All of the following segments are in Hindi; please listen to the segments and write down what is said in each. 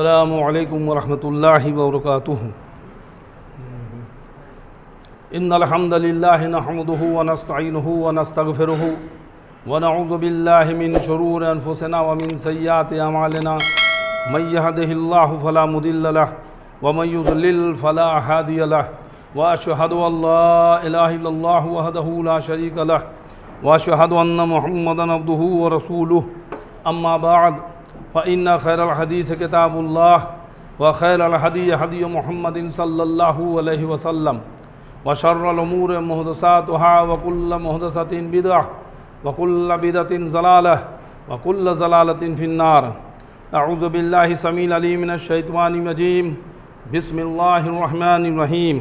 अस्सलामु अलैकुम वरहमतुल्लाहि वबरकातुहू। इन्नल हम्दलिल्लाहि नहमदुहु व नस्तईनुहु व नस्तगफिरुहु व नऊज़ु बिल्लाहि मिन शुरूरि अनफुसिना व मिन सय्यिआति अमालिना मन यहदिहिल्लाहु फला मुदिल्ल लहु व मन युज़लिल फला हादिय लहु व अशहदु अल्ला इलाहा इल्लल्लाहु वहदहु ला शरीक लहु व अशहदु अन्न मुहम्मदन अब्दुहु व रसूलुहु। अम्मा बाद फ़इन्ना खैरल हदीस किताबुल्लाह व खैरल हदी हदी मुहम्मदिन सल्लल्लाहु अलैहि वसल्लम व शर्रल उमूर मुहदसातुहा व कुल्ल मुहदसतिन बिदअह व कुल्ल बिदअतिन ज़लालह व कुल्ल ज़लालतिन फिन्नार। अऊज़ु बिल्लाहि समील अलीम मिनश शैतानिर रजीम। बिस्मिल्लाहिर रहमानिर रहीम।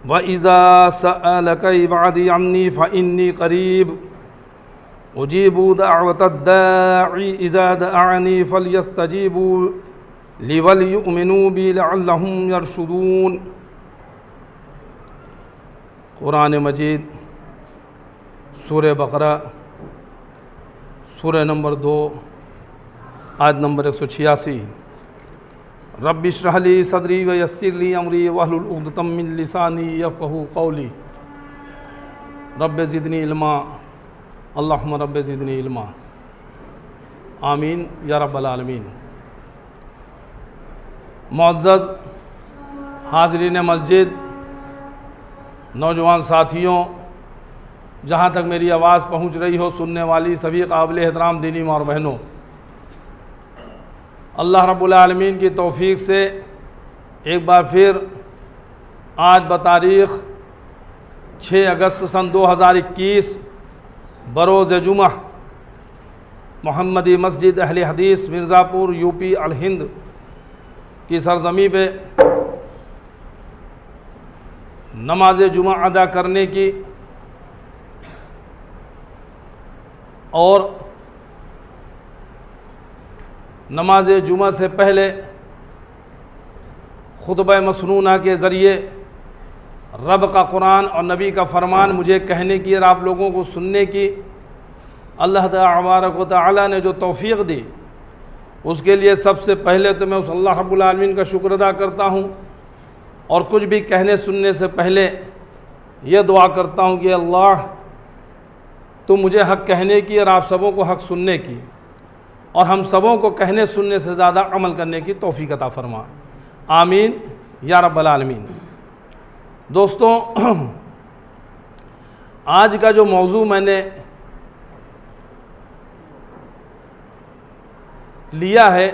व इज़ा सअलका इबादी अन्नी फ़इन्नी क़रीब उजीबु दअवतद दाई इज़ा दअनी फलयस्तजीबु ली वलयुमिनू बी लअल्लहुम यरशुदून। कुरान मजीद सूरह बकरा सूरह नंबर 2 आयत नंबर 186। रब्बि इश्रह ली सदरी व यस्सिर ली अमरी वहलुल उक़दतम मिन लिसानी यफ़क़हू क़ौली। रब्बि ज़िदनी इल्मा अल्लाहुम्मा रब्बि ज़िदनी इल्मा। आमीन या रब्बल आलमीन। मुअज़्ज़ज़ हाज़रीन मस्जिद, नौजवान साथियों, जहाँ तक मेरी आवाज़ पहुँच रही हो, सुनने वाली सभी काबिल एहतराम दीनी माँ और बहनों, अल्लाह रब्बुल आलमीन की तौफ़ीक़ से एक बार फिर आज बतारीख़ 6 अगस्त सन 2021 बरोज़ जुमा मोहम्मदी मस्जिद अहले हदीस मिर्ज़ापुर यूपी अल हिंद की सरज़मी पे नमाज जुमा अदा करने की और नमाज जुमा से पहले खुतबा मसनूना के ज़रिए रब का कुरान और नबी का फरमान मुझे कहने की और आप लोगों को सुनने की अल्लाह तबारक व तआला ने जो तौफ़ीक़ दी, उसके लिए सबसे पहले तो मैं उस अल्लाह रब्बुल आलमीन का शुक्र अदा करता हूँ और कुछ भी कहने सुनने से पहले ये दुआ करता हूँ कि अल्लाह तो मुझे हक़ कहने की और आप सबों को हक़ सुनने की और हम सबों को कहने सुनने से ज़्यादा अमल करने की तौफ़ीक़ अता फरमा। आमीन या रब्बल आलमीन। दोस्तों, आज का जो मौजू मैंने लिया है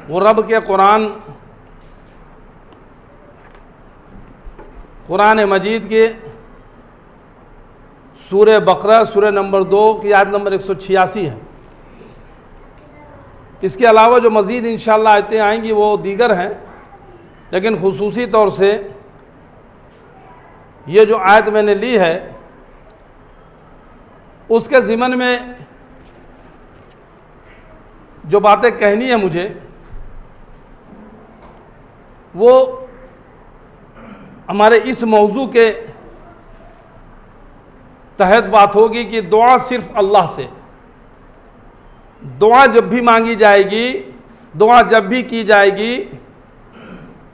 वो रब के कुरान मजीद के सूरह बकरा सूरह नंबर 2 की आयत नंबर 186 है। इसके अलावा जो मज़ीद इंशाअल्लाह आयतें आएंगी वो दीगर हैं, लेकिन खुसूसी तौर से ये जो आयत मैंने ली है उसके ज़िमन में जो बातें कहनी है मुझे वो हमारे इस मौजू के तहत बात होगी कि दुआ सिर्फ अल्लाह से, दुआ जब भी मांगी जाएगी, दुआ जब भी की जाएगी,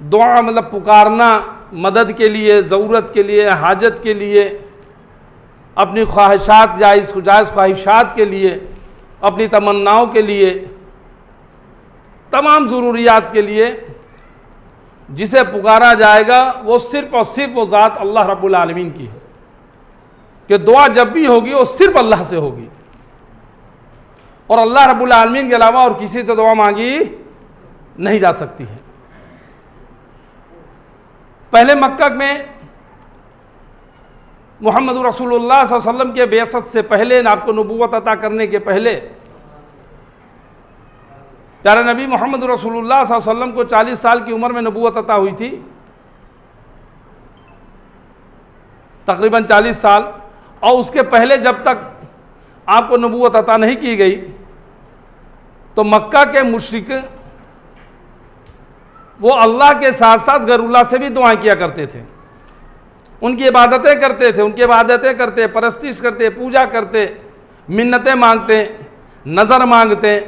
दुआ मतलब पुकारना मदद के लिए, ज़रूरत के लिए, हाजत के लिए, अपनी ख्वाहिशात जायज़ ख्वाहिशात के लिए, अपनी तमन्नाओं के लिए, तमाम ज़रूरियात के लिए जिसे पुकारा जाएगा वो सिर्फ़ और सिर्फ वो ज़ात अल्लाह रब्बुल आलमीन की है कि दुआ जब भी होगी वो सिर्फ अल्लाह से होगी और अल्लाह रब्बुल आलमीन के अलावा और किसी से दुआ मांगी नहीं जा सकती है। पहले मक्का में मुहम्मद रसूलुल्लाह सल्लल्लाहु अलैहि वसल्लम के बेअसत से पहले, आपको नबूवत अता करने के पहले, प्यारे नबी मोहम्मद रसूलुल्लाह सल्लल्लाहु अलैहि वसल्लम को 40 साल की उम्र में नबूवत अता हुई थी, तकरीबन 40 साल। और उसके पहले जब तक आपको नबूवत अता नहीं की गई तो मक्का के मुशरिक वो अल्लाह के साथ साथ गैरुल्लाह से भी दुआएं किया करते थे, उनकी इबादतें करते थे, उनकी इबादतें करते, परस्तिश करते, पूजा करते, मिन्नतें मांगते, नज़र मांगते।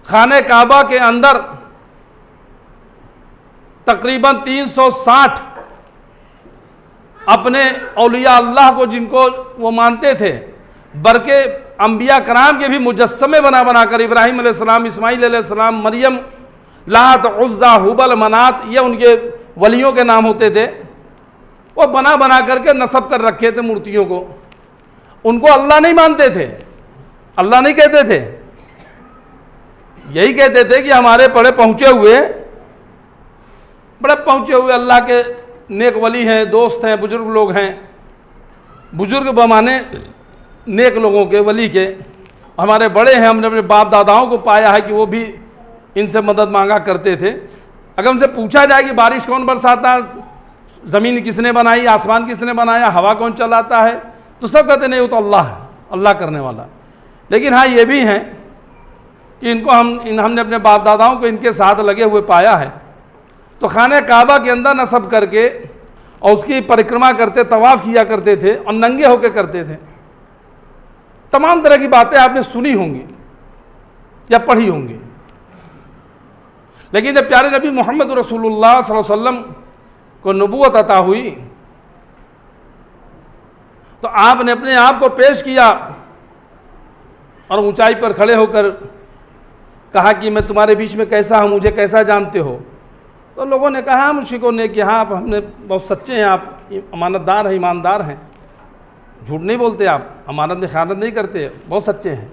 खाने काबा के अंदर तकरीबन 360 अपने औलिया अल्लाह को जिनको वो मानते थे, बल्कि अंबिया कराम के भी मुजस्समे बना बना कर, इब्राहिम अलैहिस्सलाम, इस्माइल अलैहिस्सलाम, मरियम, लात, उज़्ज़ा, हुबल, मनात, ये उनके वलियों के नाम होते थे। वो बना बना करके नस्ब कर रखे थे मूर्तियों को। उनको अल्लाह नहीं मानते थे, अल्लाह नहीं कहते थे, यही कहते थे कि हमारे बड़े पहुँचे हुए अल्लाह के नेक वली हैं, दोस्त हैं, बुजुर्ग लोग हैं। बुजुर्ग बमाने नेक लोगों के, वली के, हमारे बड़े हैं, हमने अपने बाप दादाओं को पाया है कि वो भी इनसे मदद मांगा करते थे। अगर उनसे पूछा जाए कि बारिश कौन बरसाता, ज़मीन किसने बनाई, आसमान किसने बनाया, हवा कौन चलाता है, तो सब कहते नहीं, वो तो अल्लाह है, अल्लाह करने वाला। लेकिन हाँ, ये भी हैं कि इनको हमने अपने बाप दादाओं को इनके साथ लगे हुए पाया है। तो खाने काबा के अंदर नस्ब करके और उसकी परिक्रमा करते, तवाफ़ किया करते थे और नंगे होकर करते थे। तमाम तरह की बातें आपने सुनी होंगी या पढ़ी होंगी। लेकिन जब प्यारे नबी मोहम्मद रसूलुल्लाह सल्लल्लाहु अलैहि वसल्लम को नबूवत अता हुई तो आपने अपने आप को पेश किया और ऊंचाई पर खड़े होकर कहा कि मैं तुम्हारे बीच में कैसा हूँ, मुझे कैसा जानते हो। तो लोगों ने कहा, मुश्रिकों ने, कि हाँ आप हमने बहुत सच्चे हैं, आप अमानतदार हैं, ईमानदार हैं, झूठ नहीं बोलते आप, अमानत में ख़यानत नहीं करते, बहुत सच्चे हैं।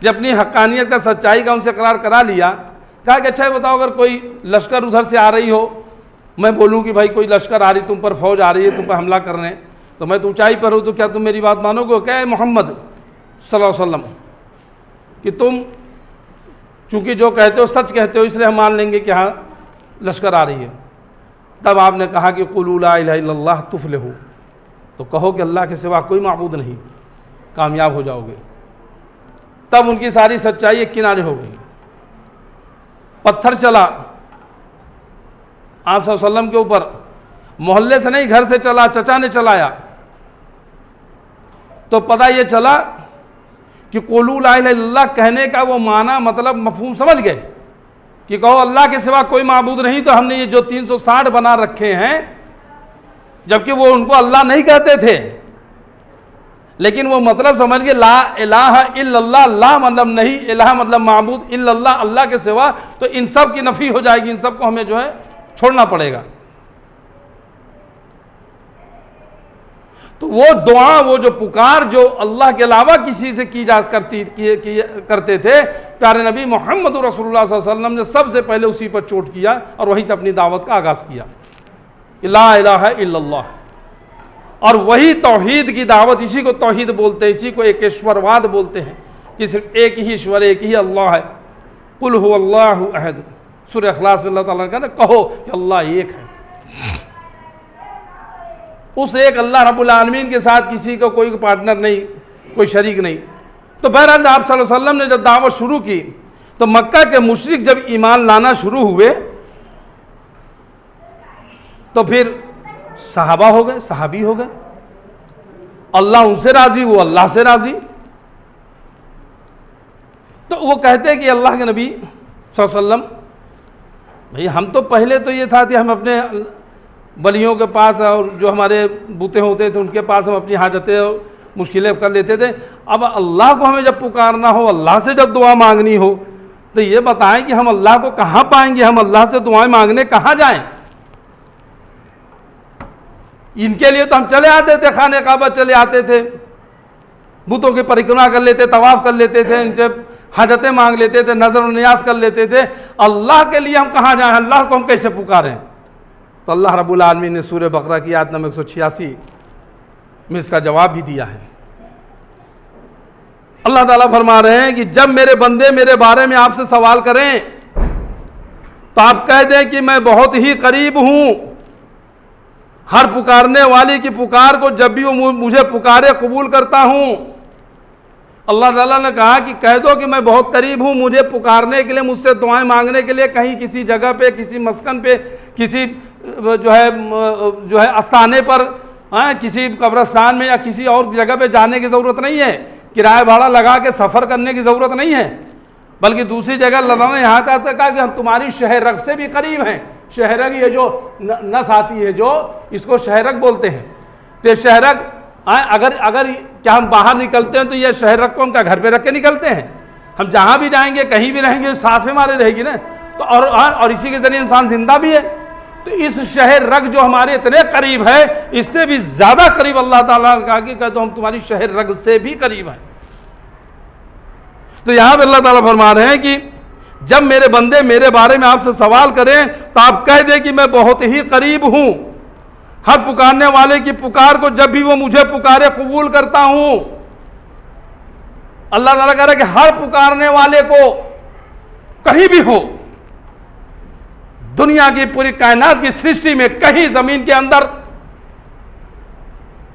जब अपनी हक्कानियत का, सच्चाई का उनसे इकरार करा लिया, कहा कि अच्छा बताओ, अगर कोई लश्कर उधर से आ रही हो, मैं बोलूँ कि भाई कोई लश्कर आ रही, तुम पर फौज आ रही है, तुम पर हमला करने, तो मैं तो ऊंचाई पर हूँ, तो क्या तुम मेरी बात मानोगे? क्या मोहम्मद सल्लल्लाहु अलैहि वसल्लम कि तुम चूँकि जो कहते हो सच कहते हो, इसलिए हम मान लेंगे कि हाँ लश्कर आ रही है। तब आपने कहा कि कुलू ला इलाहा इल्लल्लाह तुफ्लिहू, तो कहो कि अल्लाह के सिवा कोई माबूद नहीं, कामयाब हो जाओगे। तब उनकी सारी सच्चाई एक किनारे हो गई। पत्थर चला आप सल्लल्लाहु अलैहि वसल्लम के ऊपर, मोहल्ले से नहीं, घर से चला, चचा ने चलाया। तो पता ये चला कि कुलू ला इलाहा इल्लल्लाह कहने का वो माना, मतलब मफहूम समझ गए कि कहो अल्लाह के सिवा कोई माबूद नहीं। तो हमने ये जो 360 बना रखे हैं, जबकि वो उनको अल्लाह नहीं कहते थे, लेकिन वो मतलब समझ गए, ला इलाहा इल्लल्लाह, ला मतलब नहीं, इलाहा मतलब माबूद, इल्लल्लाह अल्लाह के सिवा, तो इन सब की नफी हो जाएगी, इन सब को हमें जो है छोड़ना पड़ेगा। तो वो दुआ, वो जो पुकार जो अल्लाह के अलावा किसी से की जा करते थे, प्यारे नबी मोहम्मद रसूलुल्लाह सल्लल्लाहु अलैहि वसल्लम ने सबसे पहले उसी पर चोट किया और वहीं से अपनी दावत का आगाज़ किया, ला इलाहा इल्लल्लाह। और वही तौहीद की दावत, इसी को तौहीद बोलते हैं, इसी को एकेश्वरवाद बोलते हैं कि सिर्फ एक ही ईश्वर, एक ही अल्लाह है। कुल हुवल्लाहु अहद, सूरह इखलास में अल्लाह ताला ने कहा, कहो कि अल्लाह एक है। उस एक अल्लाह रब्बुल आलमीन के साथ किसी को कोई पार्टनर नहीं, कोई शरीक नहीं। तो बहरहाल आप सल्लल्लाहु अलैहि वसल्लम ने जब दावत शुरू की तो मक्का के मुशरिक जब ईमान लाना शुरू हुए तो फिर सहाबा हो गए, सहाबी हो गए, अल्लाह उनसे राजी, वो अल्लाह से राजी। तो वो कहते हैं कि अल्लाह के नबी सल्लल्लाहु अलैहि वसल्लम, भाई हम तो पहले तो ये था कि हम अपने वलियों के पास और जो हमारे बूते होते थे उनके पास हम अपनी हाजतें और मुश्किलें कर लेते थे। अब अल्लाह को हमें जब पुकारना हो, अल्लाह से जब दुआ मांगनी हो, तो ये बताएं कि हम अल्लाह को कहाँ पाएंगे, हम अल्लाह से दुआएं मांगने कहाँ जाएं? इनके लिए तो हम चले आते थे, खाने काबा चले आते थे, बुतों की परिक्रमा कर लेते, तवाफ़ कर लेते थे, इनसे हाजतें मांग लेते थे, नजर नियाज कर लेते थे। अल्लाह के लिए हम कहाँ जाएं, अल्लाह को हम कैसे पुकारें? तो अल्लाह रब्बुल आलमीन ने सूरह बकरा की आयत नंबर 186 में इसका जवाब भी दिया है। अल्लाह ताला फरमा रहे हैं कि जब मेरे बंदे मेरे बारे में आपसे सवाल करें तो आप कह दें कि मैं बहुत ही करीब हूं, हर पुकारने वाली की पुकार को जब भी वो मुझे पुकारे कबूल करता हूं। अल्लाह ताला ने कहा कि कह दो कि मैं बहुत करीब हूं, मुझे पुकारने के लिए, मुझसे दुआएं मांगने के लिए कहीं किसी जगह पे, किसी मस्कन पे, किसी जो है आस्थाने पर, किसी कब्रिस्तान में या किसी और जगह पे जाने की ज़रूरत नहीं है। किराया भाड़ा लगा के सफ़र करने की ज़रूरत नहीं है, बल्कि दूसरी जगह अल्लाह ने यहाँ तक कहा कि हम तुम्हारी शहरग से भी करीब हैं। शहरग ये जो नस आती है, जो इसको शहरग बोलते हैं। तो ये शहरग अगर क्या हम बाहर निकलते हैं तो ये शहरग को हम क्या घर पे रख के निकलते हैं? हम जहाँ भी जाएंगे, कहीं भी रहेंगे, साथ में हमारे रहेगी ना। तो और इसी के जरिए इंसान जिंदा भी है। तो इस शहर रग जो हमारे इतने करीब है, इससे भी ज्यादा करीब अल्लाह ताला ने कहा कि तो हम तुम्हारी शहर रग से भी करीब हैं। तो यहां पर अल्लाह ताला फरमा रहे हैं कि जब मेरे बंदे मेरे बारे में आपसे सवाल करें तो आप कह दें कि मैं बहुत ही करीब हूं, हर पुकारने वाले की पुकार को जब भी वो मुझे पुकारे कबूल करता हूं। अल्लाह ताला कह रहा है कि हर पुकारने वाले को कहीं भी हो, दुनिया की पूरी कायनात की सृष्टि में, कहीं जमीन के अंदर,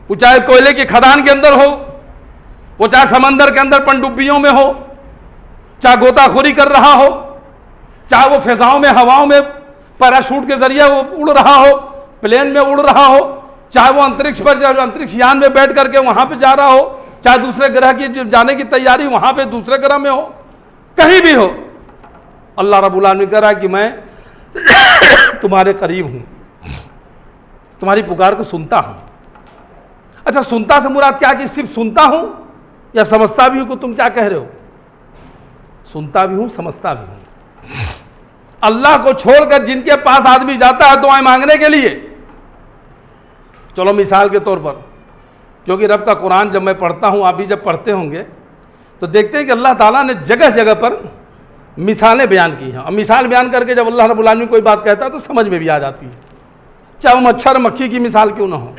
वो चाहे कोयले की खदान के अंदर हो, वो चाहे समंदर के अंदर पनडुब्बियों में हो, चाहे गोताखोरी कर रहा हो, चाहे वो फिजाओं में, हवाओं में पैराशूट के जरिए वो उड़ रहा हो, प्लेन में उड़ रहा हो, चाहे वो अंतरिक्ष पर अंतरिक्ष यान में बैठ करके वहां पे जा रहा हो, चाहे दूसरे ग्रह की जाने की तैयारी वहां पे दूसरे ग्रह में हो, कहीं भी हो, अल्लाह रब्बुल आलमीन कह रहा है कि मैं तुम्हारे करीब हूं, तुम्हारी पुकार को सुनता हूं। अच्छा, सुनता से मुराद क्या कि सिर्फ सुनता हूं या समझता भी हूं? कि तुम क्या कह रहे हो? सुनता भी हूं, समझता भी हूं। अल्लाह को छोड़कर जिनके पास आदमी जाता है दुआएं मांगने के लिए, चलो मिसाल के तौर पर, क्योंकि रब का कुरान जब मैं पढ़ता हूं, आप भी जब पढ़ते होंगे, तो देखते हैं कि अल्लाह ताला ने जगह जगह पर मिसालें बयान की हैं। और मिसाल बयान करके जब अल्लाह रब्बुल आलमीन कोई बात कहता है तो समझ में भी आ जाती है, चाहे वो मच्छर मक्खी की मिसाल क्यों ना हो।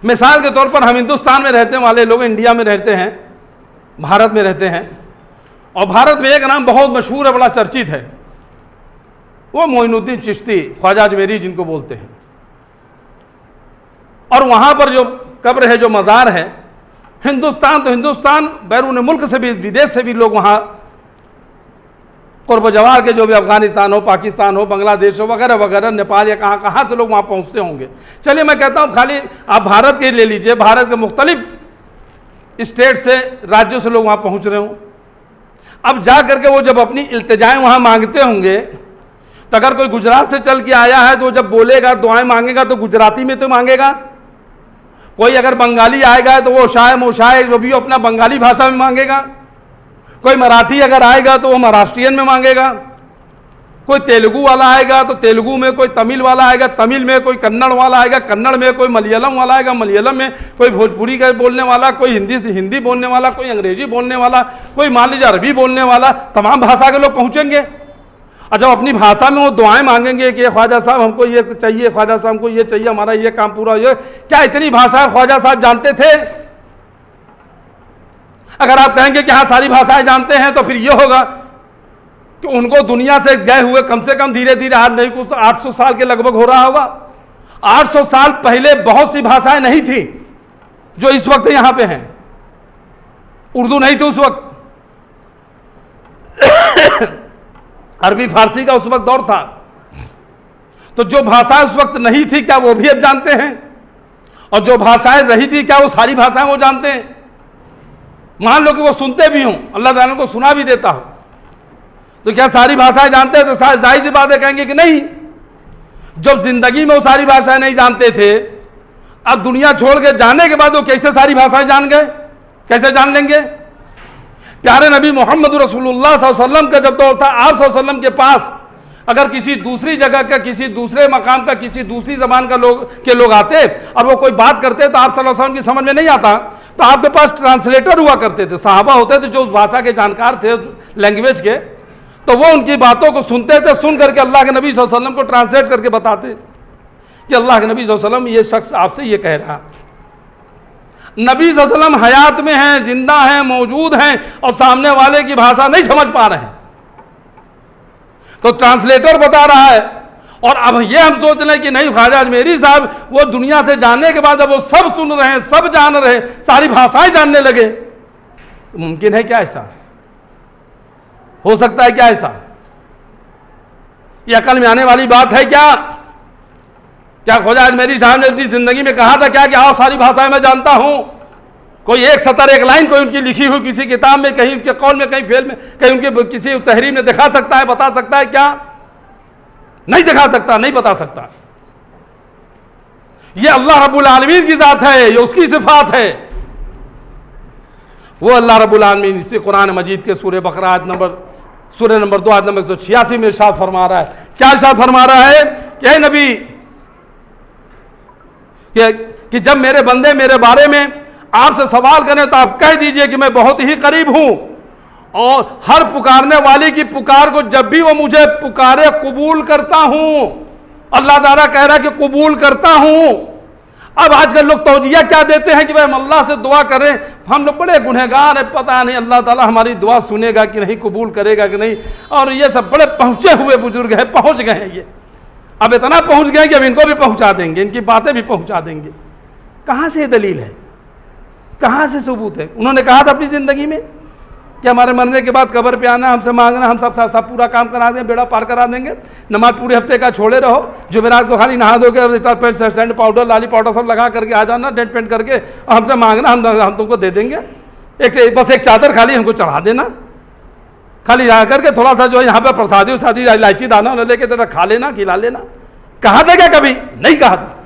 मिसाल के तौर पर हम हिंदुस्तान में रहने वाले लोग, इंडिया में रहते हैं, भारत में रहते हैं, और भारत में एक नाम बहुत मशहूर है, बड़ा चर्चित है, वो मोइनुद्दीन चिश्ती, ख्वाजा अजमेरी जिनको बोलते हैं। और वहां पर जो कब्र है, जो मज़ार है, हिंदुस्तान तो हिंदुस्तान, बैरून मुल्क से भी, विदेश से भी लोग वहाँ कुर्ब जवार के, जो भी अफगानिस्तान हो, पाकिस्तान हो, बांग्लादेश हो, वगैरह वगैरह, नेपाल या कहाँ कहाँ से लोग वहाँ पहुँचते होंगे। चलिए मैं कहता हूँ खाली आप भारत के ले लीजिए, भारत के मुख्तलिफ स्टेट से, राज्यों से लोग वहाँ पहुँच रहे हों। अब जा करके वो जब अपनी इल्तिजाएं वहाँ मांगते होंगे, तो अगर कोई गुजरात से चल के आया है तो जब बोलेगा, दुआएं मांगेगा, तो गुजराती में तो मांगेगा। कोई अगर बंगाली आएगा तो वो शाय मोशाय जो भी अपना बंगाली भाषा में मांगेगा। कोई मराठी अगर आएगा तो वो महाराष्ट्रियन में मांगेगा। कोई तेलुगु वाला आएगा तो तेलुगु में, कोई तमिल वाला आएगा तमिल में, कोई कन्नड़ वाला आएगा कन्नड़ में, कोई मलयालम वाला आएगा मलयालम में, कोई भोजपुरी का बोलने वाला, कोई हिंदी से हिंदी बोलने वाला, कोई अंग्रेजी बोलने वाला, कोई मान लीजिए अरबी बोलने वाला, तमाम भाषा के लोग पहुँचेंगे। और जब अपनी भाषा में वो दुआएं मांगेंगे कि ख्वाजा साहब हमको ये चाहिए, ख्वाजा साहब हमको ये चाहिए, हमारा ये काम पूरा, ये क्या इतनी भाषा ख्वाजा साहब जानते थे? अगर आप कहेंगे कि हाँ सारी भाषाएं जानते हैं, तो फिर ये होगा कि उनको दुनिया से गए हुए कम से कम धीरे धीरे, आज नहीं कुछ तो 800 साल के लगभग हो रहा होगा। 800 साल पहले बहुत सी भाषाएं नहीं थी जो इस वक्त यहां पे हैं। उर्दू नहीं थी उस वक्त, अरबी फारसी का उस वक्त दौर था। तो जो भाषा उस वक्त नहीं थी, क्या वो भी अब जानते हैं? और जो भाषाएं रही थी, क्या वो सारी भाषाएं वो जानते हैं? मान लो कि वो सुनते भी हों, अल्लाह ताला को सुना भी देता हो, तो क्या सारी भाषाएं जानते हैं? तो जाहिर सी बात है कहेंगे कि नहीं। जब जिंदगी में वो सारी भाषाएं नहीं जानते थे, अब दुनिया छोड़ के जाने के बाद वो कैसे सारी भाषाएं जान गए? कैसे जान लेंगे? प्यारे नबी मोहम्मद रसूलुल्लाह सल्लल्लाहु अलैहि वसल्लम का जब दौर था, आप सल्लल्लाहु अलैहि वसल्लम के पास अगर किसी दूसरी जगह का, किसी दूसरे मकाम का, किसी दूसरी जबान का लोग आते और वो कोई बात करते तो आप सल्लल्लाहु अलैहि वसल्लम की समझ में नहीं आता, तो आपके पास ट्रांसलेटर हुआ करते थे, सहाबा होते थे जो उस भाषा के जानकार थे, लैंग्वेज के, तो वो उनकी बातों को सुनते थे, सुन करके अल्लाह के नबी सल्लल्लाहु अलैहि वसल्लम को ट्रांसलेट करके बताते कि अल्लाह के नबी सल्लल्लाहु अलैहि वसल्लम ये शख्स आपसे ये कह रहा। नबी सल्लल्लाहु अलैहि वसल्लम हयात में हैं, जिंदा हैं, मौजूद हैं, और सामने वाले की भाषा नहीं समझ पा रहे हैं, तो ट्रांसलेटर बता रहा है। और अब ये हम सोच रहे हैं कि नहीं, ख्वाजा अजमेरी साहब वो दुनिया से जाने के बाद अब वो सब सुन रहे हैं, सब जान रहे हैं, सारी भाषाएं जानने लगे। तो मुमकिन है क्या ऐसा? हो सकता है क्या ऐसा? ये अकल में आने वाली बात है क्या? क्या ख्वाजा अजमेरी साहब ने अपनी जिंदगी में कहा था क्या कि आओ सारी भाषाएं मैं जानता हूं? कोई एक सतर एक लाइन कोई उनकी लिखी हुई किसी किताब में, कहीं उनके कौल में, कहीं फेल में, कहीं उनके किसी तहरीर में दिखा सकता है, बता सकता है क्या? नहीं दिखा सकता, नहीं बता सकता। ये अल्लाह रब्बुल आलमीन की जात है, ये उसकी सिफात है। वो अल्लाह रब्बुल आलमीन इसी कुरान मजीद के सूरह बकरा सूरह नंबर 2 आयत नंबर 186 में इरशाद फरमा रहा है। क्या इरशाद फरमा रहा है कि नबी कि जब मेरे बंदे मेरे बारे में आपसे सवाल करें तो आप कह दीजिए कि मैं बहुत ही करीब हूं और हर पुकारने वाले की पुकार को जब भी वो मुझे पुकारे कबूल करता हूं। अल्लाह ताला कह रहा है कि कबूल करता हूं। अब आजकल लोग तौजिया क्या देते हैं कि भाई हम अल्लाह से दुआ करें, हम लोग बड़े गुनहगार हैं, पता नहीं अल्लाह ताला हमारी दुआ सुनेगा कि नहीं, कबूल करेगा कि नहीं। और ये सब बड़े पहुंचे हुए बुजुर्ग हैं, पहुंच गए हैं ये, अब इतना पहुंच गए कि अब इनको भी पहुंचा देंगे, इनकी बातें भी पहुंचा देंगे। कहां से दलील है, कहां से सबूत है? उन्होंने कहा था अपनी जिंदगी में कि हमारे मरने के बाद कब्र पे आना, हमसे मांगना, हम सब पूरा काम करा देंगे, बेड़ा पार करा देंगे। नमाज पूरे हफ्ते का छोड़े रहो, जुमेरात को खाली नहा धो के सेंड पाउडर, लाली पाउडर सब लगा करके आ जाना, डेंट पेंट करके, और हमसे मांगना, हम तुमको दे देंगे। बस एक चादर खाली हमको चढ़ा देना, खाली जा करके थोड़ा सा जो है यहाँ पे प्रसादी उसादी इलायची दाना लेके तेरा खा लेना, खिला लेना। कहा था क्या कभी? नहीं कहा था।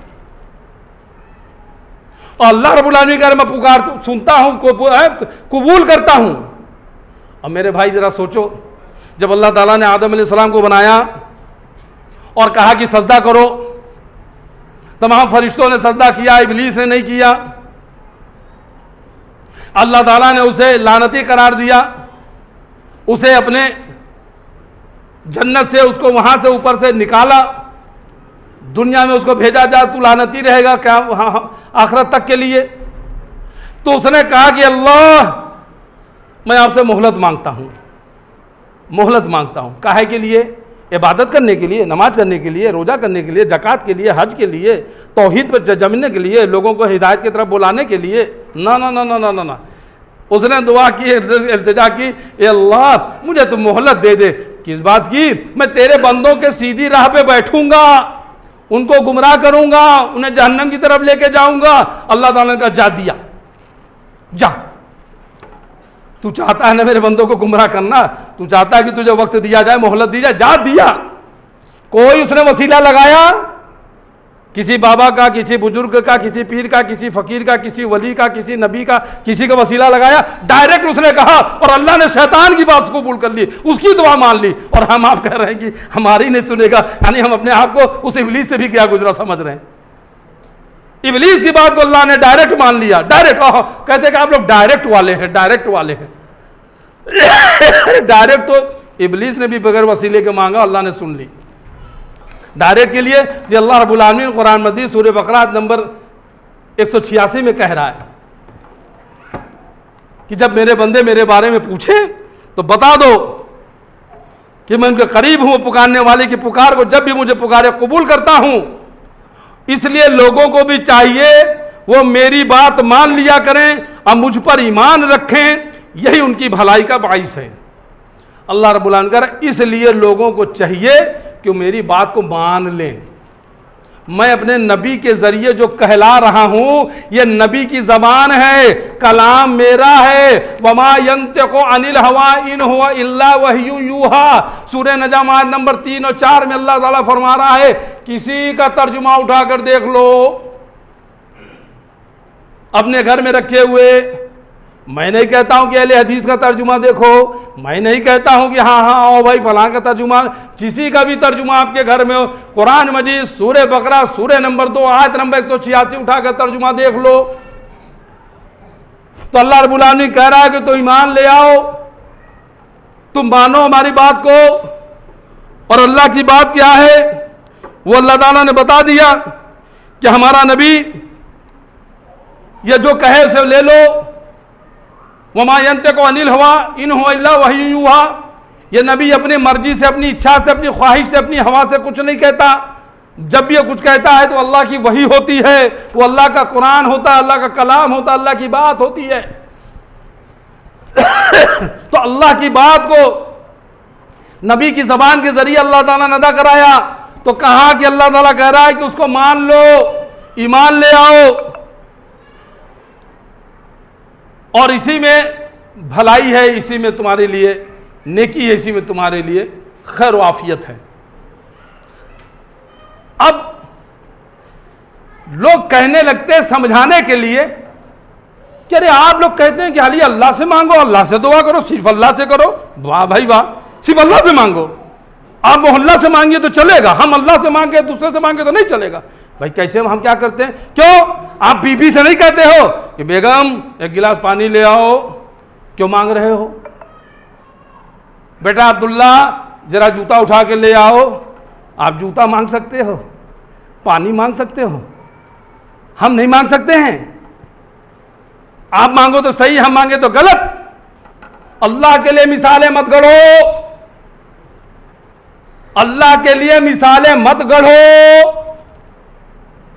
और अल्लाह रब्बुल आलमीन कह रहा मैं पुकार सुनता हूं, कबूल करता हूं। अब मेरे भाई जरा सोचो, जब अल्लाह ताला ने आदम अलैहिस्सलाम को बनाया और कहा कि सजदा करो, तमाम फरिश्तों ने सजदा किया, इब्लीस ने नहीं किया। अल्लाह ताला ने उसे लानती करार दिया, उसे अपने जन्नत से, उसको वहां से ऊपर से निकाला, दुनिया में उसको भेजा जा, तू लानती रहेगा क्या आखिरत तक के लिए। तो उसने कहा कि अल्लाह मैं आपसे मोहलत मांगता हूं, मोहलत मांगता हूं। काहे के लिए? इबादत करने के लिए, नमाज करने के लिए, रोजा करने के लिए, ज़कात के लिए, हज के लिए, तौहीद पर जमने के लिए, लोगों को हिदायत की तरफ बुलाने के लिए। ना ना ना ना ना ना ना, उसने दुआ की, इल्तिजा की, ए अल्लाह मुझे तो मोहलत दे दे। किस बात की? मैं तेरे बंदों के सीधी राह पे बैठूंगा, उनको गुमराह करूंगा, उन्हें जहन्नम की तरफ लेके जाऊंगा। अल्लाह ताला ने कहा जा दिया, जा। तू चाहता है ना मेरे बंदों को गुमराह करना, तू चाहता है कि तुझे वक्त दिया जाए, मोहलत दी जाए, जा दिया। कोई उसने वसीला लगाया, किसी बाबा का, किसी बुजुर्ग का, किसी पीर का, किसी फकीर का, किसी वली का, किसी नबी का, किसी का वसीला लगाया? डायरेक्ट उसने कहा, और अल्लाह ने शैतान की बात कबूल कर ली, उसकी दुआ मान ली। और हम आप कह रहे हैं कि हमारी नहीं सुनेगा, यानी हम अपने आप को उस इब्लीस से भी क्या गुजरा समझ रहे हैं। इब्लीस की बात को अल्लाह ने डायरेक्ट मान लिया, डायरेक्ट। कहते कि आप लोग डायरेक्ट वाले हैं, डायरेक्ट वाले हैं। डायरेक्ट तो इब्लीस ने भी बगैर वसीले के मांगा, अल्लाह ने सुन ली। डायरेक्ट के लिए जो अल्लाह रब्बुल आलमीन कुरान मजीद सूरह बकरा नंबर 186 में कह रहा है कि जब मेरे बंदे मेरे बारे में पूछे तो बता दो कि मैं उनके करीब हूं, पुकारने वाले की पुकार को जब भी मुझे पुकारे कबूल करता हूं। इसलिए लोगों को भी चाहिए वो मेरी बात मान लिया करें और मुझ पर ईमान रखें, यही उनकी भलाई का बाइस है। अल्लाह रब्बुल आलमीन कह रहा है इसलिए लोगों को चाहिए कि मेरी बात को मान लें। मैं अपने नबी के जरिए जो कहला रहा हूं, यह नबी की जबान है, कलाम मेरा है। वमा यंतिकु अनिल हवा इन हुवा इल्ला वह्यु यूहा। सूरह नजम आयत नंबर 3 और 4 में अल्लाह ताला फरमा रहा है, किसी का तर्जुमा उठाकर देख लो अपने घर में रखे हुए। मैं नहीं कहता हूं कि अहले हदीस का तर्जुमा देखो, मैं नहीं कहता हूं कि हाँ हाँ आओ भाई फलां का तर्जुमा, किसी का भी तर्जुमा आपके घर में हो, कुरान मजीद सूरह बकरा सूरह नंबर 2 आयत नंबर 186 उठाकर तर्जुमा देख लो। तो अल्लाह रब्बुल आलमीन कह रहा है कि तो ईमान ले आओ, तुम मानो हमारी बात को। और अल्लाह की बात क्या है वो अल्लाह ताला ने बता दिया कि हमारा नबी ये जो कहे उसे ले लो। वमा यंतिकु अनिल हवा इन हुवा इल्ला वह्यु यूहा। ये नबी अपनी मर्जी से, अपनी इच्छा से, अपनी ख्वाहिश से, अपनी हवा से कुछ नहीं कहता। जब भी ये कुछ कहता है तो अल्लाह की वही होती है, वो अल्लाह का कुरान होता है, अल्लाह का कलाम होता है, अल्लाह की बात होती है। तो अल्लाह की बात को नबी की जबान के जरिए अल्लाह ताला ने अदा कराया। तो कहा कि अल्लाह ताला कह रहा है कि उसको मान लो, ईमान ले आओ, और इसी में भलाई है, इसी में तुम्हारे लिए नेकी है, इसी में तुम्हारे लिए खैर व आफियत है। अब लोग कहने लगते हैं समझाने के लिए कि अरे आप लोग कहते हैं कि खाली अल्लाह से मांगो, अल्लाह से दुआ करो, सिर्फ अल्लाह से करो। वाह भाई वाह, सिर्फ अल्लाह से मांगो। आप मोहल्ला से मांगिए तो चलेगा, हम अल्लाह से मांगे दूसरे से मांगे तो नहीं चलेगा। भाई कैसे हम क्या करते हैं? क्यों आप बीबी से नहीं कहते हो कि बेगम एक गिलास पानी ले आओ? क्यों मांग रहे हो? बेटा अब्दुल्ला जरा जूता उठा के ले आओ। आप जूता मांग सकते हो, पानी मांग सकते हो, हम नहीं मांग सकते हैं। आप मांगो तो सही, हम मांगे तो गलत। अल्लाह के लिए मिसालें मत गढ़ो, अल्लाह के लिए मिसालें मत गढ़ो।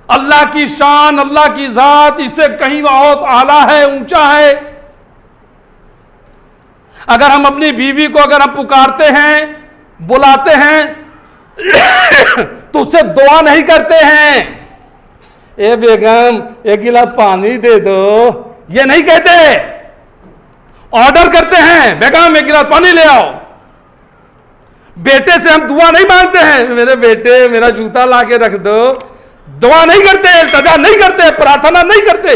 अल्लाह की शान, अल्लाह की जात इससे कहीं बहुत आला है, ऊंचा है। अगर हम अपनी बीवी को अगर हम पुकारते हैं, बुलाते हैं तो उससे दुआ नहीं करते हैं, ए बेगम एक गिलास पानी दे दो, ये नहीं कहते। ऑर्डर करते हैं, बेगम एक गिलास पानी ले आओ। बेटे से हम दुआ नहीं मांगते हैं, मेरे बेटे मेरा जूता ला के रख दो। दुआ नहीं करते, इल्तिजा नहीं करते, प्रार्थना नहीं करते,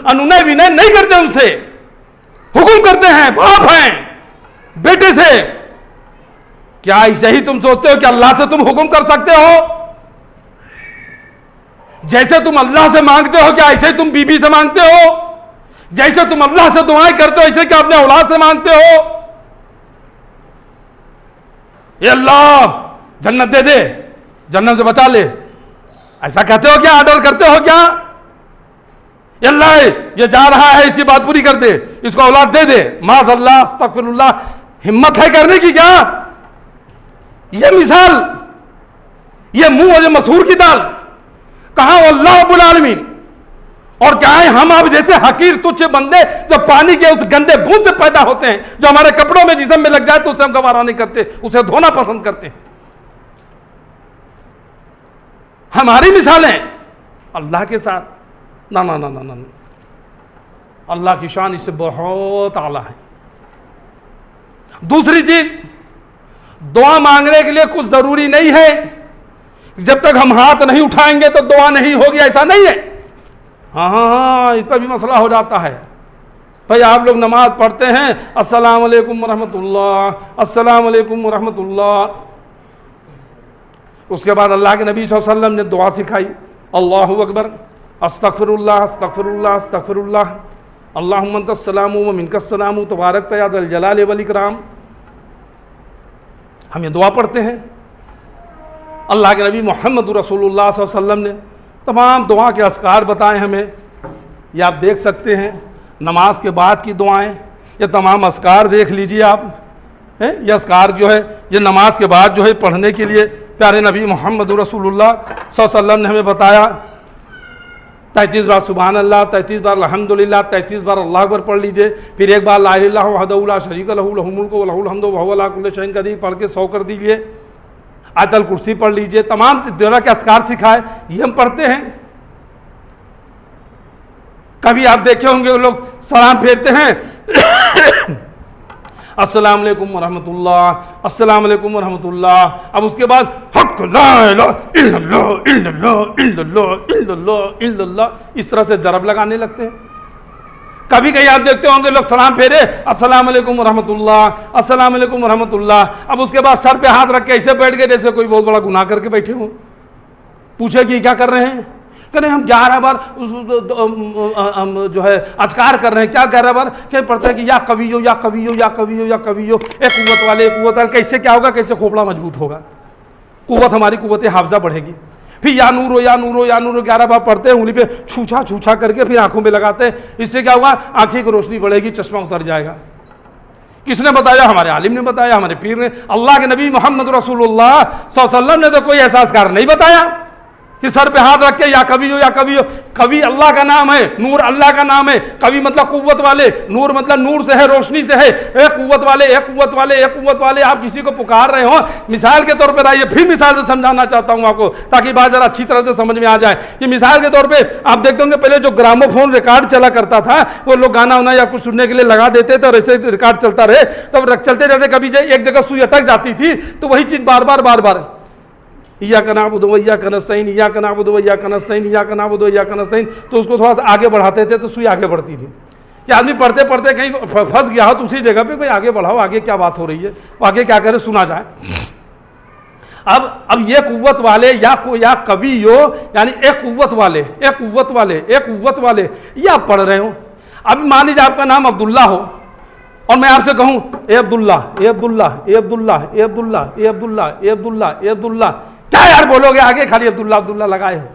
अनुनय विनय नहीं करते, उनसे हुक्म करते हैं। बाप हैं बेटे से। क्या ऐसे ही तुम सोचते हो कि अल्लाह से तुम हुक्म कर सकते हो? जैसे तुम अल्लाह से मांगते हो, क्या ऐसे ही तुम बीबी से मांगते हो? जैसे तुम अल्लाह से दुआएं करते हो, ऐसे क्या अपने औलाद से मांगते हो? ये अल्लाह जन्नत दे दे, जन्नत से बचा ले, ऐसा कहते हो क्या? ऑर्डर करते हो क्या? ये अल्लाह ये जा रहा है, इसकी बात पूरी कर दे, इसको औलाद दे दे। माज़ अल्लाह, अस्तगफिरुल्लाह, हिम्मत है करने की क्या? ये मिसाल, ये मुंह और ये मसूर की दाल। कहां अल्लाह रब्बुल आलमीन, और क्या है हम आप जैसे हकीर तुच्छ बंदे जो पानी के उस गंदे बूंद से पैदा होते हैं, जो हमारे कपड़ों में जिस्म में लग जाए तो उसे हम गवारा नहीं करते, उसे धोना पसंद करते हैं। हमारी मिसालें अल्लाह के साथ ना ना ना ना ना, अल्लाह की शान इससे बहुत आला है। दूसरी चीज, दुआ मांगने के लिए कुछ जरूरी नहीं है, जब तक हम हाथ नहीं उठाएंगे तो दुआ नहीं होगी, ऐसा नहीं है। हाँ हाँ हाँ, इस पर भी मसला हो जाता है। भाई आप लोग नमाज पढ़ते हैं, अस्सलाम वालेकुम रहमतुल्लाह, अस्सलाम वालेकुम रहमतुल्लाह। उसके बाद अल्लाह के नबी सल्लल्लाहु अलैहि वसल्लम ने दुआ सिखाई, अल्लाहु अकबर, अस्तगफिरुल्लाह अस्तगफिरुल्लाह अस्तगफिरुल्लाह, अल्लाहुम्मा अंतस्सलाम व मिनकस्सलाम तबारक या दल जलाल वल इकराम। हम ये दुआ पढ़ते हैं। अल्लाह के नबी मोहम्मद रसूलुल्लाह सल्लल्लाहु अलैहि वसल्लम ने तमाम दुआ के अस्कार बताए हमें। ये आप देख सकते हैं, नमाज के बाद की दुआएं, ये तमाम अस्कार देख लीजिए आप हैं। ये अस्कार जो है ये नमाज के बाद जो है पढ़ने के लिए प्यारे नबी मोहम्मद रसूलुल्लाह सल्लल्लाहु अलैहि वसल्लम ने हमें बताया। 33 बार सुभान अल्लाह, 33 बार अल्हम्दुलिल्लाह, 33 बार अल्लाह अकबर पढ़ लीजिए। फिर एक बार ला इलाहा इल्लल्लाहु वहदहु ला शरीका लहू लहुल मुल्कु व लहुल हम्दु व हुवा अला कुल्लि शैइन कदीर पढ़ के 100 कर दीजिए। आयतल कुर्सी पढ़ लीजिए। तमाम दुआ के अस्कार सिखाए, ये हम पढ़ते हैं। कभी आप देखे होंगे लोग सलाम फेरते हैं अस्सलाम वालेकुम रहमतुल्लाह, अस्सलाम वालेकुम रहमतुल्लाह। अब उसके बाद हक ला इलाहा इल्लल्लाह इल्लल्लाह इल्लल्लाह इल्लल्लाह इल्लल्लाह, इस तरह से जरब लगाने लगते हैं। कभी कहीं आप देखते होंगे लोग सलाम फेरे, अस्सलाम वालेकुम रहमतुल्लाह, अस्सलाम वालेकुम रहमतुल्लाह। अब उसके बाद सर पे हाथ रख के ऐसे बैठ गए जैसे कोई बहुत बड़ा गुनाह करके बैठे हों। पूछे कि क्या कर रहे हैं? कह रहे हम 11 बार जो है अज़कार कर रहे हैं। क्या 11 बार? क्या पढ़ते हैं कि या कवियो या कवियो या कवियो या कवियो, एक कुव्वत वाले एक कुव्वत वाले। कैसे क्या होगा? कैसे खोपड़ा मजबूत होगा, कुव्वत हमारी कुव्वत हाफजा बढ़ेगी। फिर या नूरो या नूरो या नूरो 11 बार पढ़ते हैं, उंगली पे छूछा छूछा करके फिर आंखों में लगाते हैं। इससे क्या होगा? आंखें की रोशनी बढ़ेगी, चश्मा उतर जाएगा। किसने बताया? हमारे आलिम ने बताया, हमारे पीर ने। अल्लाह के नबी मोहम्मद रसूलुल्लाह सल्लल्लाहु अलैहि वसल्लम ने तो कोई ऐसा अज़कार नहीं बताया। कि सर पे हाथ रख के या कवि हो या कवि हो। कवि अल्लाह का नाम है, नूर अल्लाह का नाम है। कवि मतलब कुव्वत वाले, नूर मतलब नूर से है, रोशनी से है। एक कुव्वत वाले, एक कुव्वत वाले, एक कुव्वत वाले, आप किसी को पुकार रहे हो। मिसाल के तौर पर आइए, फिर मिसाल से समझाना चाहता हूं आपको, ताकि बात जरा अच्छी तरह से समझ में आ जाए। कि मिसाल के तौर पर आप देखते होंगे पहले जो ग्रामोफोन रिकॉर्ड चला करता था, वो लोग गाना वाना या कुछ सुनने के लिए लगा देते थे और ऐसे रिकॉर्ड चलता रहे, तब चलते रहते, कभी एक जगह सुई अटक जाती थी तो वही चीज बार बार इय्याका नअबुदु व इय्याका नस्तईन, इय्याका नअबुदु व इय्याका नस्तईन, इय्याका नअबुदु व इय्याका नस्तईन, तो उसको थोड़ा सा आगे बढ़ाते थे तो सुई आगे बढ़ती थी। कि आदमी पढ़ते पढ़ते कहीं फंस गया हो तो उसी जगह पे कोई आगे बढ़ाओ, आगे क्या बात हो रही है, आगे क्या करे, सुना जाए। अब ये कुव्वत वाले या कवि हो, यानी एक कुव्वत वाले, एक कुव्वत वाले, एक कुव्वत वाले, ये आप पढ़ रहे हो। अब मान लीजिए आपका नाम अब्दुल्ला हो और मैं आपसे कहूं ए अब्दुल्ला, ए अब्दुल्ला, ए अब्दुल्ला, ए अब्दुल्ला, ए अब्दुल्ला, ए अब्दुल्ला, ए अब्दुल्ला, क्या यार बोलोगे आगे? खाली अब्दुल्ला अब्दुल्ला लगाए हो,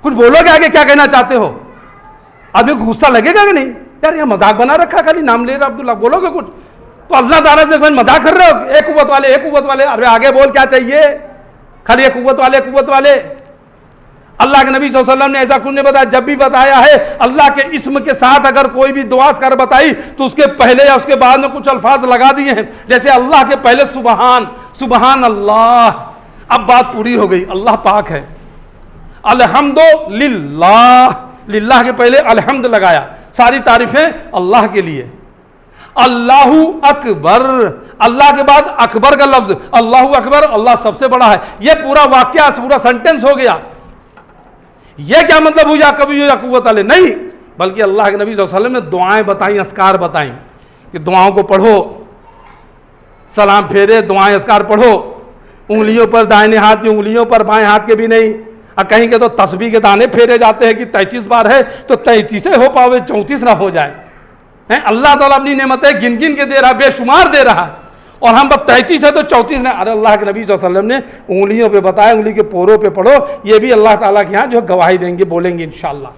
कुछ बोलोगे आगे? क्या कहना चाहते हो? आदमी को गुस्सा लगेगा कि नहीं? यार ये मजाक बना रखा, खाली नाम ले रहा अब्दुल्ला, बोलोगे कुछ? तो अल्लाह ताला से मजाक कर रहे हो, एक कुव्वत वाले, एक कुव्वत वाले। अरे आगे बोल, क्या चाहिए? खाली एक कुव्वत वाले, कुव्वत वाले। अल्लाह के नबी सल्लल्लाहु अलैहि वसल्लम ने ऐसा कुछ नहीं बताया। जब भी बताया है अल्लाह के इस्म के साथ अगर कोई भी दुआ कर बताई तो उसके पहले या उसके बाद में कुछ अल्फाज लगा दिए हैं। जैसे अल्लाह के पहले सुबहान, सुबहान अल्लाह। अब बात पूरी हो गई, अल्लाह पाक है। अल्हम्दुलिल्लाह, लिल्लाह के पहले अल्हम्द लगाया, सारी तारीफें अल्लाह के लिए। अल्लाहू अकबर, अल्लाह के बाद अकबर का लफ्ज, अल्लाहू अकबर, अल्लाह सबसे बड़ा है। यह पूरा वाक्या, पूरा सेंटेंस हो गया। यह क्या मतलब हो या कभी हो या कुव्वत वाले? नहीं, बल्कि अल्लाह के नबी सल्लल्लाहु अलैहि वसल्लम ने दुआएं बताई, अस्कार बताई कि दुआओं को पढ़ो, सलाम फेरे, दुआएं अस्कार पढ़ो, उंगलियों पर, दाहिने हाथ की उंगलियों पर, बाएं हाथ के भी नहीं। और कहीं के तो तस्बीह के दाने फेरे जाते हैं कि 33 बार है तो 33 हो पावे, 34 ना हो जाए। अल्लाह ताला अपनी नेमतें गिन गिन के दे रहा, बेशुमार दे रहा, और हम बस 33 है तो 34 ना। अरे अल्लाह के नबी सल्लल्लाहु अलैहि वसल्लम ने उंगलियों पे बताया, उंगली के पोरों पे पढ़ो। ये भी अल्लाह ताला के यहाँ जो गवाही देंगे, बोलेंगे इंशाअल्लाह।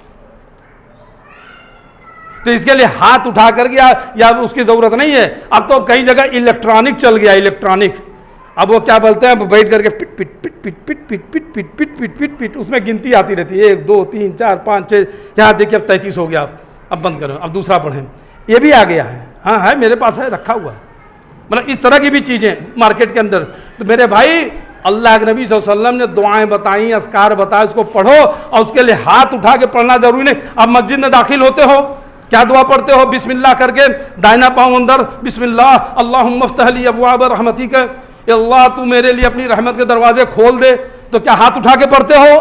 तो इसके लिए हाथ उठा करके या उसकी जरूरत नहीं है। अब तो कई जगह इलेक्ट्रॉनिक चल गया, इलेक्ट्रॉनिक। अब वो क्या बोलते हैं, बैठ करके पिट पिट पिट पिट पिट पिट पिट पिट पिट पिट पिट पिट, उसमें गिनती आती रहती है, 1 2 3 4 5 6, यहाँ देखिए अब 33 हो गया। अब बंद करो, अब दूसरा पढ़ें। ये भी आ गया है, हाँ है, मेरे पास है, रखा हुआ है। मतलब इस तरह की भी चीजें मार्केट के अंदर। तो मेरे भाई, अल्लाह के नबी सल्लल्लाहु अलैहि वसल्लम ने दुआएं बताई, अस्कार बताए, उसको पढ़ो और उसके लिए हाथ उठा के पढ़ना जरूरी नहीं। अब मस्जिद में दाखिल होते हो, क्या दुआ पढ़ते हो? बिस्मिल्लाह करके दाहिना पाँव अंदर, बिस्मिल्लाह अल्लाहुम्मा फ़्तह ली अब्वाब रहमतिक, अल्लाह तू मेरे लिए अपनी रहमत के दरवाजे खोल दे। तो क्या हाथ उठा के पढ़ते हो?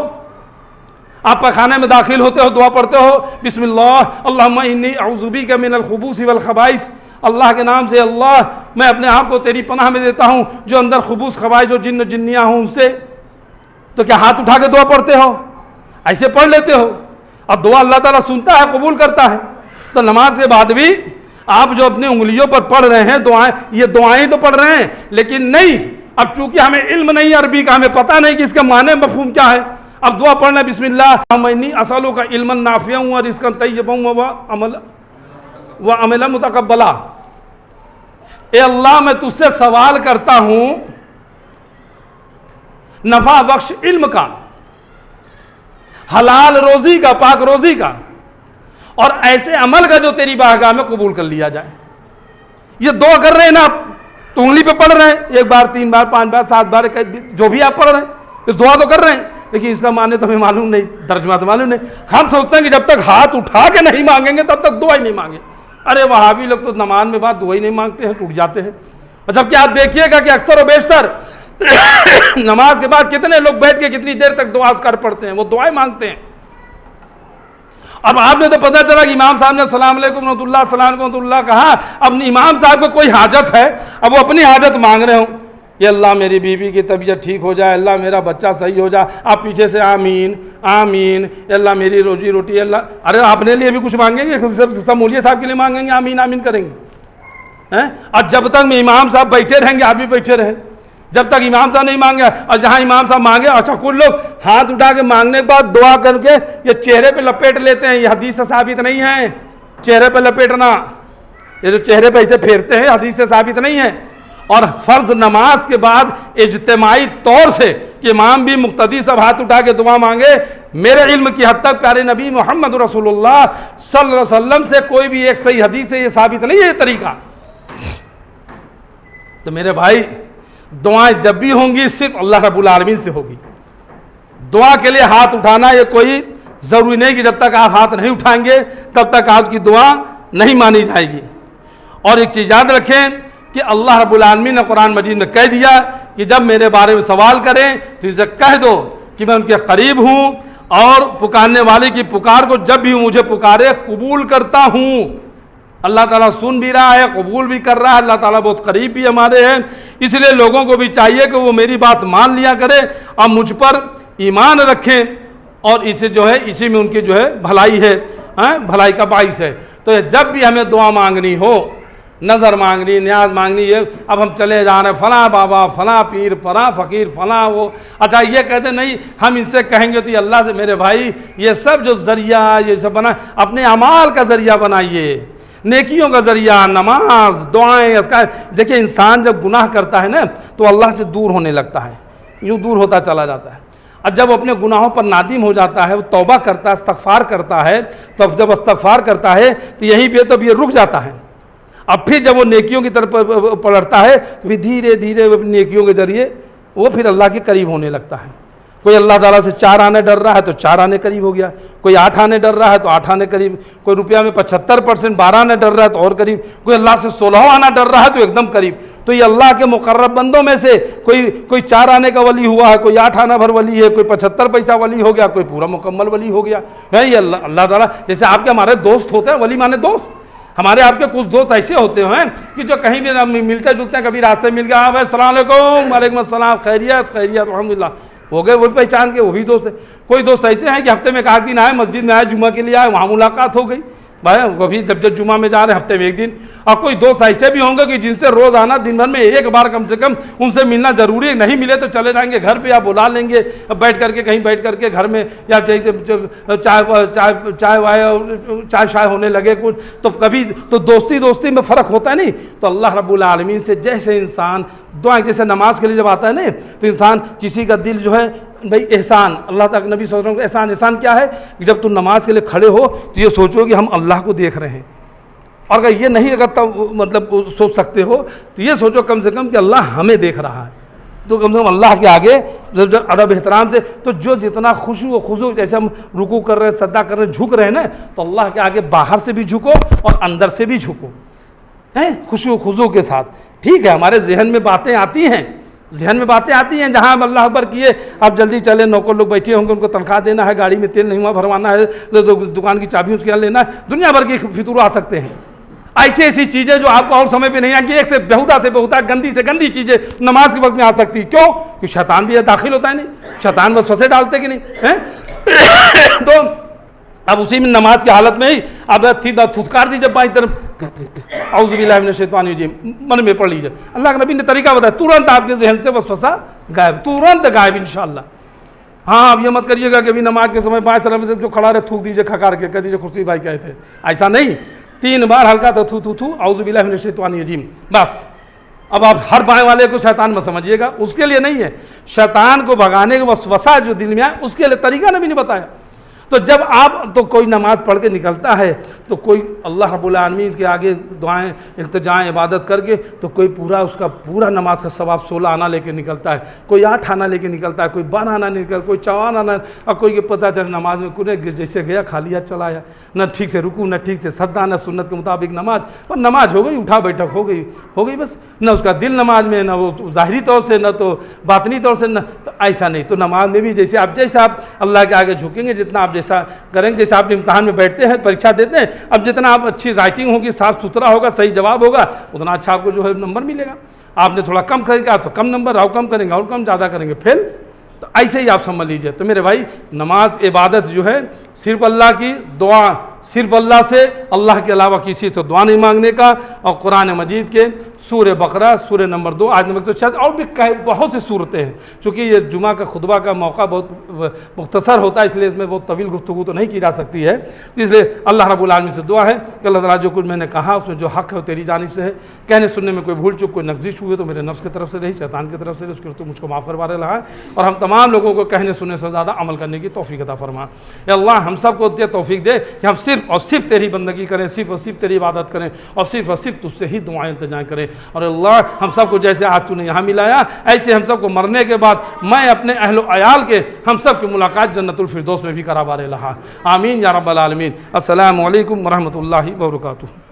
आप पखाने में दाखिल होते हो, दुआ पढ़ते हो, बिस्मिल्लाह अल्लाहुम्मा इन्नी अऊज़ु बिका मिनल खुबूसी वल खबाइस, अल्लाह के नाम से अल्लाह मैं अपने आप को तेरी पनाह में देता हूँ जो अंदर खुबूस खबाइस, जो जिन्न जिन्नियाँ हों उनसे। तो क्या हाथ उठा के दुआ पढ़ते हो? ऐसे पढ़ लेते हो। अब दुआ अल्लाह ताला सुनता है, कबूल करता है। तो नमाज के बाद भी आप जो अपने उंगलियों पर पढ़ रहे हैं दुआएं, ये दुआएं तो पढ़ रहे हैं, लेकिन नहीं, अब चूंकि हमें इल्म नहीं अरबी का, हमें पता नहीं कि इसका माने मफहूम क्या है। अब दुआ पढ़ना, बिस्मिल्लाह इन्नी असअलुका इल्मन नाफिअन व रिज़्क़न तय्यबन व अमलन मुतक़ब्बला। ए अल्लाह, मैं तुझसे सवाल करता हूं नफा बख्श इल्म का, हलाल रोजी का, पाक रोजी का, और ऐसे अमल का जो तेरी बारगाह में कबूल कर लिया जाए। ये दुआ कर रहे हैं ना आप, तो उंगली पे पढ़ रहे हैं, 1 बार 3 बार 5 बार 7 बार, जो भी आप पढ़ रहे हैं, तो दुआ तो कर रहे हैं, लेकिन इसका माने तो हमें मालूम नहीं, तर्जुमा तो मालूम नहीं। हम सोचते हैं कि जब तक हाथ उठा के नहीं मांगेंगे तब तक दुआ ही नहीं मांगे। अरे वहाबी लोग तो नमाज में बात दुआ ही नहीं मांगते हैं, टूट जाते हैं। और जबकि आप देखिएगा कि अक्सर और बेशतर नमाज के बाद कितने लोग बैठ के कितनी देर तक दुआ कर पढ़ते हैं, वो दुआएं मांगते हैं। अब आपने तो पता चला कि इमाम साहब ने सलाम अलैकुम रहमतुल्लाह सलाम रहमतुल्लाह कहा। अब इमाम साहब को कोई हाजत है, अब वो अपनी हाजत मांग रहे हो, ये अल्लाह मेरी बीवी की तबीयत ठीक हो जाए, अल्लाह मेरा बच्चा सही हो जाए। आप पीछे से आमीन आमीन, अल्लाह मेरी रोजी रोटी, अल्लाह। अरे अपने लिए भी कुछ मांगेंगे? सब मौलवी साहब के लिए मांगेंगे, आमीन आमीन करेंगे हैं? और जब तक में इमाम साहब बैठे रहेंगे आप भी बैठे रहें, जब तक इमाम साहब नहीं मांगे। और जहां इमाम साहब मांगे, अच्छा कुछ लोग हाथ उठा के मांगने के बाद दुआ करके ये चेहरे पे लपेट लेते हैं। ये हदीस से साबित नहीं है, चेहरे पे लपेटना, ये जो चेहरे पे ऐसे फेरते हैं हदीस से साबित नहीं है। और फ़र्ज नमाज के बाद इज्तिमाई तौर से कि इमाम भी मुक्तदी सब हाथ उठा के दुआ मांगे, मेरे इल्म की हद तक प्यारे नबी मोहम्मद रसूलुल्लाह सल्लल्लाहु अलैहि वसल्लम से कोई भी एक सही हदीस से ये साबित नहीं है ये तरीका। तो मेरे भाई दुआएं जब भी होंगी सिर्फ अल्लाह रब्बुल आलमीन से होगी। दुआ के लिए हाथ उठाना ये कोई ज़रूरी नहीं कि जब तक आप हाथ नहीं उठाएंगे तब तक आपकी दुआ नहीं मानी जाएगी। और एक चीज़ याद रखें कि अल्लाह रब्बुल आलमीन ने कुरान मजीद में कह दिया कि जब मेरे बारे में सवाल करें तो इसे कह दो कि मैं उनके करीब हूँ और पुकारने वाले की पुकार को जब भी मुझे पुकारे कबूल करता हूँ। अल्लाह ताला सुन भी रहा है, कबूल भी कर रहा है, अल्लाह ताला बहुत करीब भी हमारे हैं। इसलिए लोगों को भी चाहिए कि वो मेरी बात मान लिया करे और मुझ पर ईमान रखें और इसे जो है इसी में उनकी जो है भलाई है, भलाई का बाइस है। तो जब भी हमें दुआ मांगनी हो, नज़र मांगनी, न्याज मांगनी है, अब हम चले जा रहे हैं फलां बाबा, फलां पीर, फलां फ़कीर, फलां वो, अच्छा ये कहते नहीं हम इनसे कहेंगे तो ये अल्लाह से। मेरे भाई ये सब जो ज़रिया ये सब बना, अपने अमाल का ज़रिया बनाइए, नेकियों का ज़रिया, नमाज, दुआएं, अस्कार। देखिए इंसान जब गुनाह करता है ना तो अल्लाह से दूर होने लगता है, यूँ दूर होता चला जाता है। और जब अपने गुनाहों पर नादिम हो जाता है, वो तौबा करता है, इस्तग़फ़ार करता है, तब जब इस्तग़फ़ार करता है तो यहीं पे तब ये रुक जाता है। अब फिर जब वो नेकियों की तरफ पलटता है तो फिर धीरे धीरे नेकियों के ज़रिए वो फिर अल्लाह के करीब होने लगता है। कोई अल्लाह ताला से 4 आने डर रहा है तो 4 आने करीब हो गया, कोई 8 आने डर रहा है तो 8 आने करीब, कोई रुपया में 75% 12 आने डर रहा है तो और करीब, कोई अल्लाह से 16 आना डर रहा है तो एकदम करीब। तो ये अल्लाह के मुकर्रब बंदों में से कोई 4 आने का वली हुआ है, कोई 8 आना भर वली है, कोई 75 पैसा वली हो गया, कोई पूरा मुकम्मल वली हो गया है। ये अल्लाह ताला जैसे आपके हमारे दोस्त होते हैं, वली माने दोस्त, हमारे आपके कुछ दोस्त ऐसे होते हैं कि जो कहीं भी मिलते जुलते हैं, कभी रास्ते में मिल गया, हाँ भाई अस्सलाम वालेकुम, वालेकुम अस्सलाम, खैरियत खैरियत अल्हम्दुलिल्लाह, हो गए, वो पहचान के, वो भी दोस्त है। कोई दोस्त ऐसे हैं कि हफ्ते में 1 दिन आए, मस्जिद में आए, जुमा के लिए आए, वहाँ मुलाकात हो गई भाई, कभी जब जुमा में जा रहे हैं हफ्ते में 1 दिन। और कोई दोस्त ऐसे भी होंगे कि जिनसे रोज़ आना, दिन भर में 1 बार कम से कम उनसे मिलना ज़रूरी है, नहीं मिले तो चले जाएंगे घर पे या बुला लेंगे बैठ करके, कहीं बैठ करके घर में, या चाय शाय होने लगे कुछ, तो कभी तो दोस्ती में फ़र्क होता है नहीं। तो अल्लाह रब्बुल आलमीन से जैसे इंसान दुआ, जैसे नमाज के लिए जब आता है ना तो इंसान किसी का दिल जो है भाई एहसान, अल्लाह तक नबी सल्लल्लाहु अलैहि वसल्लम को एहसान क्या है कि जब तुम नमाज के लिए खड़े हो तो ये सोचो कि हम अल्लाह को देख रहे हैं। और अगर ये नहीं, अगर तब मतलब सोच सकते हो तो ये सोचो कम से कम कि अल्लाह हमें देख रहा है। तो कम से कम अल्लाह के आगे जब अदब एहतराम से, तो जो जितना खुशू व खुजू, जैसे हम रुकू कर रहे हैं, सद्दा कर रहे हैं, झुक रहे हैं ना, तो अल्लाह के आगे बाहर से भी झुको और अंदर से भी झुको, है खुशू खुजू के साथ। ठीक है, हमारे जहन में बातें आती हैं, जहाँ हम अल्लाह अकबर किए, आप जल्दी चले, नौकर लोग बैठे होंगे, उनको तनख्वाह देना है, गाड़ी में तेल नहीं हुआ भरवाना है, तो दुकान की चाबी उसके यहाँ लेना है, दुनिया भर की फितूर आ सकते हैं। ऐसी ऐसी चीज़ें जो आपको और समय पे नहीं आएंगी, एक से बहुता गंदी से गंदी चीज़ें नमाज के वक्त में आ सकती। क्यों? कि शैतान भी दाखिल होता है, नहीं शैतान बस फंसे डालते कि नहीं है। तो अब उसी में नमाज की हालत में ही अब थुथकार दीजिए बाई तरफ, औज़ु बिल्लाहि मिनश शैतानिर रजीम, मन में पढ़ लीजिए। अल्लाह के नबी ने तरीका बताया, तुरंत आपके जहन से वसवसा गायब, तुरंत गायब इंशाअल्लाह। हाँ, अब ये मत करिएगा कि अभी नमाज के समय बाएं तरफ से जो खड़ा रहे थूक दीजिए, खकार के कह दीजिए खुर्शीद भाई कहे थे, ऐसा नहीं। 3 बार हल्का तो थू औज़ु बिल्लाहि मिनश शैतानिर रजीम, बस। अब आप हर बाएं वाले को शैतान मत समझिएगा, उसके लिए नहीं है। शैतान को भगाने का वसवसा जो दिल में आए उसके लिए तरीका नबी ने बताया। तो जब आप तो कोई नमाज पढ़ के निकलता है तो कोई अल्लाह रब्बुल आलमीन के आगे दुआएं इल्तिजाएं इबादत करके, तो कोई पूरा उसका पूरा नमाज का सवाब 16 आना लेके निकलता है, कोई 8 आना लेके निकलता है, कोई 12 आना निकल, कोई 54 आना, और कोई के पता चले नमाज में कुने जैसे गया खाली हाथ चला आया, न ठीक से रुकू, न ठीक से सद्दा, न सुन्नत के मुताबिक नमाज, और नमाज हो गई, उठा बैठक हो गई बस। न उसका दिल नमाज में, न वो ज़ाहिरी तौर से, न तो बातनी तौर से, न तो ऐसा नहीं। तो नमाज में भी जैसे आप अल्लाह के आगे झुकेंगे, जितना आप जैसा करेंगे, जैसे आप इम्तिहान में बैठते हैं, परीक्षा देते हैं, अब जितना आप अच्छी राइटिंग होगी, साफ सुथरा होगा, सही जवाब होगा, उतना अच्छा आपको जो है नंबर मिलेगा। आपने थोड़ा कम करेगा तो कम नंबर, और कम करेंगे और कम, ज़्यादा करेंगे फेल। तो ऐसे ही आप समझ लीजिए। तो मेरे भाई, नमाज इबादत जो है सिर्फ अल्लाह की, दुआ सिर्फ अल्लाह से, अल्लाह के अलावा किसी से दुआ नहीं मांगने का। और कुरान मजीद के सूरह बकरा, सूरह नंबर 2 आयत नंबर 106, और भी बहुत सी सूरतें हैं। चूँकि ये जुमा का खुतबा का मौका बहुत मुख्तसर होता है, इसलिए इसमें बहुत तवील गुफ्तगू तो नहीं की जा सकती है। इसलिए अल्लाह रब्बुल आलमीन से दुआ है कि अल्लाह ताला जो कुछ मैंने कहा उसमें जो हक़ है वो तेरी जानिब से है। कहने सुनने में कोई भूल चूक, कोई नगजिश हुई तो मेरे नफ्स की तरफ से रही, शैतान की तरफ से रही, उसके तो मुझको माफ़ करवा रहा है। और हम तमाम लोगों को कहने सुनने से ज़्यादा अमल करने की तौफीक अता फरमा। या अल्लाह हम सबको ये तौफीक दे कि हम सिर्फ़ और सिर्फ तेरी बंदगी करें, सिर्फ़ और सिर्फ तेरी इबादत करें, और सिर्फ़ और सिर्फ तुझसे ही दुआएं इल्तिजा करें। और अल्लाह हम सबको जैसे आज तूने यहाँ मिलाया, ऐसे हम सबको मरने के बाद मैं अपने अहलो अयाल के हम सब की मुलाकात जन्नतुल फिरदौस में भी करा बारे लहा। आमीन या रब्बल आलमीन। अस्सलामु अलैकुम व रहमतुल्लाहि व बरकातुहू।